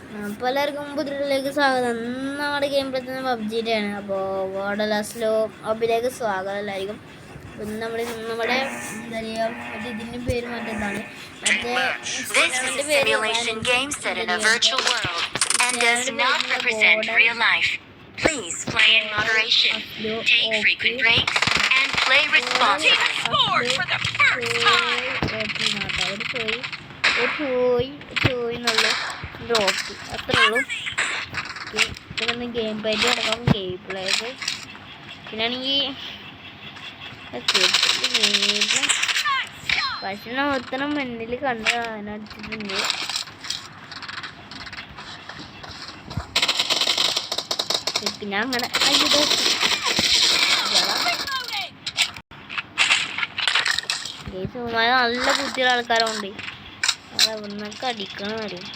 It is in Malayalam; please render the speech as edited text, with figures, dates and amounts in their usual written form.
അപ്പോൾ എല്ലാവർക്കും പുതിയതിലേക്ക് സ്വാഗതം. നമ്മുടെ ഗെയിം പ്ലേ തന്നെ പബ്ജിയുടെയാണ്. അപ്പോൾ വാർഡലാസ്ലോ അബിലേക്ക് സ്വാഗതം എല്ലാവർക്കും. നമ്മുടെ എന്താ പറയുക, മറ്റേ ഇതിൻ്റെ പേര് മറ്റേതാണ്, മറ്റേ Please play in moderation, take frequent breaks, and play responsibly. Scored for the first time. അത്രേ ഉള്ളൂ. പിന്നെ ഗെയിം പ്ലേ കിടക്കാം. ഗെയിം പ്ലേക്ക് പിന്നാണെങ്കിൽ പക്ഷെ ഒത്തണം മുന്നിൽ കണ്ട് അതിനടിച്ചിട്ടുണ്ട്. പിന്നെ അങ്ങനെ നല്ല ബുദ്ധിയുള്ള ആൾക്കാരുണ്ട്. അതെവിടുന്നൊക്കെ അടിക്കണം അറിയും.